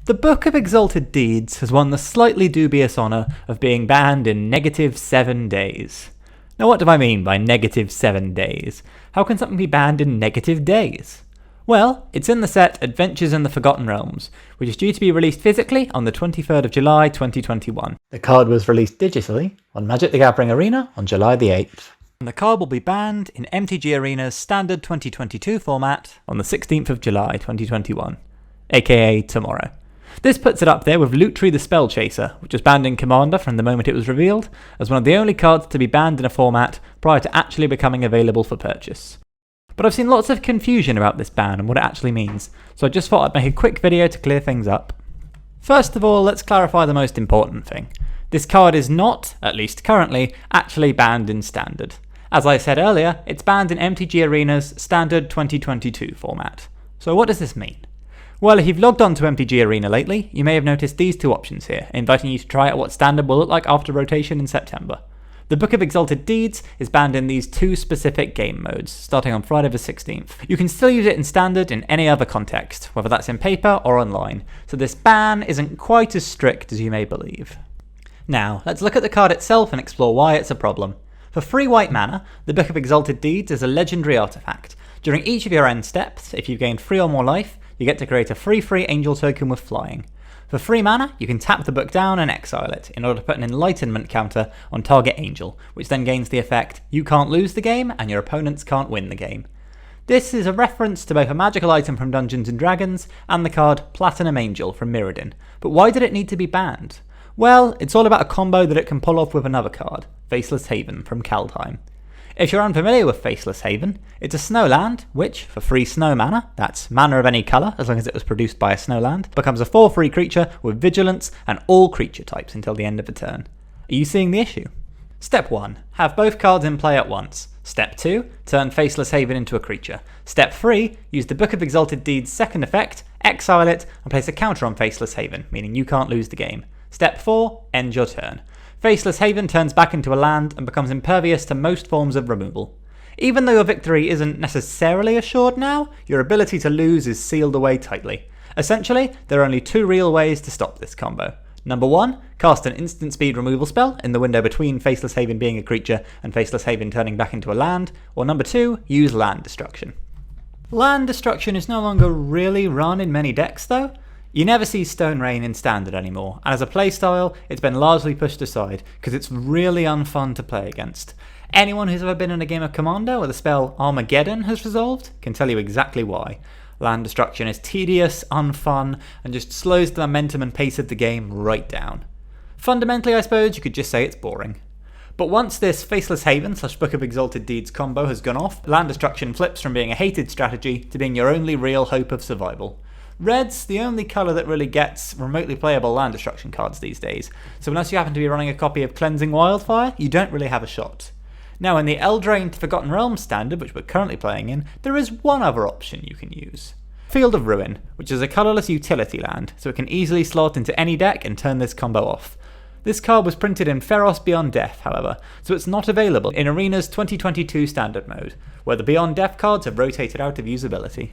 The Book of Exalted Deeds has won the slightly dubious honour of being banned in -7 days. Now what do I mean by -7 days? How can something be banned in negative days? Well, it's in the set Adventures in the Forgotten Realms, which is due to be released physically on the 23rd of July 2021. The card was released digitally on Magic the Gathering Arena on July the 8th. And the card will be banned in MTG Arena's standard 2022 format on the 16th of July 2021, aka tomorrow. This puts it up there with Lutri the Spell Chaser, which was banned in Commander from the moment it was revealed, as one of the only cards to be banned in a format prior to actually becoming available for purchase. But I've seen lots of confusion about this ban and what it actually means, so I just thought I'd make a quick video to clear things up. First of all, let's clarify the most important thing. This card is not, at least currently, actually banned in Standard. As I said earlier, it's banned in MTG Arena's standard 2022 format. So what does this mean? Well, if you've logged on to MTG Arena lately, you may have noticed these two options here, inviting you to try out what Standard will look like after rotation in September. The Book of Exalted Deeds is banned in these two specific game modes, starting on Friday the 16th. You can still use it in Standard in any other context, whether that's in paper or online, so this ban isn't quite as strict as you may believe. Now, let's look at the card itself and explore why it's a problem. For 3 white mana, the Book of Exalted Deeds is a legendary artifact. During each of your end steps, if you've gained 3 or more life, you get to create a free angel token with flying. For 3 mana, you can tap the book down and exile it in order to put an enlightenment counter on target angel, which then gains the effect you can't lose the game and your opponents can't win the game. This is a reference to both a magical item from Dungeons & Dragons and the card Platinum Angel from Mirrodin. But why did it need to be banned? Well, it's all about a combo that it can pull off with another card, Faceless Haven from Kaldheim. If you're unfamiliar with Faceless Haven, it's a snow land which, for 3 snow mana, that's mana of any colour as long as it was produced by a snow land, becomes a 4/3 creature with vigilance and all creature types until the end of the turn. Are you seeing the issue? Step 1. Have both cards in play at once. Step 2. Turn Faceless Haven into a creature. Step 3. Use the Book of Exalted Deeds' second effect, exile it, and place a counter on Faceless Haven, meaning you can't lose the game. Step 4. End your turn. Faceless Haven turns back into a land and becomes impervious to most forms of removal. Even though your victory isn't necessarily assured now, your ability to lose is sealed away tightly. Essentially, there are only 2 real ways to stop this combo. Number 1, cast an instant speed removal spell in the window between Faceless Haven being a creature and Faceless Haven turning back into a land, or number 2, use land destruction. Land destruction is no longer really run in many decks though. You never see Stone Rain in Standard anymore, and as a playstyle, it's been largely pushed aside because it's really unfun to play against. Anyone who's ever been in a game of Commander where the spell Armageddon has resolved can tell you exactly why. Land destruction is tedious, unfun, and just slows the momentum and pace of the game right down. Fundamentally, I suppose you could just say it's boring. But once this Faceless Haven / Book of Exalted Deeds combo has gone off, land destruction flips from being a hated strategy to being your only real hope of survival. Red's the only colour that really gets remotely playable land destruction cards these days, so unless you happen to be running a copy of Cleansing Wildfire, you don't really have a shot. Now in the Eldraine Forgotten Realms standard, which we're currently playing in, there is one other option you can use. Field of Ruin, which is a colourless utility land, so it can easily slot into any deck and turn this combo off. This card was printed in Feros Beyond Death, however, so it's not available in Arena's 2022 standard mode, where the Beyond Death cards have rotated out of usability.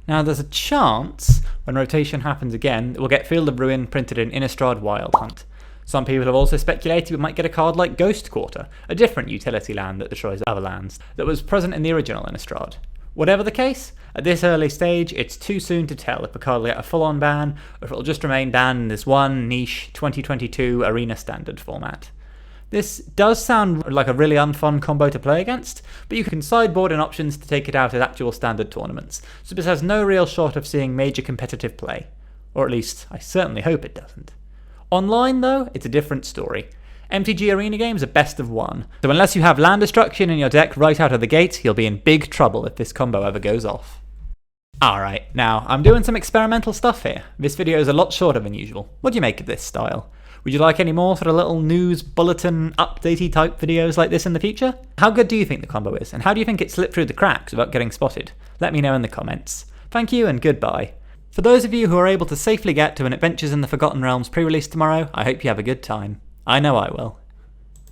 Now there's a chance, when rotation happens again, that we'll get Field of Ruin printed in Innistrad Wild Hunt. Some people have also speculated we might get a card like Ghost Quarter, a different utility land that destroys other lands, that was present in the original Innistrad. Whatever the case, at this early stage, it's too soon to tell if the card will get a full-on ban, or if it'll just remain banned in this one niche 2022 Arena Standard format. This does sound like a really unfun combo to play against, but you can sideboard in options to take it out at actual Standard tournaments, so this has no real shot of seeing major competitive play. Or at least, I certainly hope it doesn't. Online though, it's a different story. MTG Arena games are best of 1, so unless you have land destruction in your deck right out of the gate, you'll be in big trouble if this combo ever goes off. Alright, now, I'm doing some experimental stuff here. This video is a lot shorter than usual. What do you make of this style? Would you like any more sort of little news, bulletin, updatey type videos like this in the future? How good do you think the combo is, and how do you think it slipped through the cracks without getting spotted? Let me know in the comments. Thank you and goodbye. For those of you who are able to safely get to an Adventures in the Forgotten Realms pre-release tomorrow, I hope you have a good time. I know I will.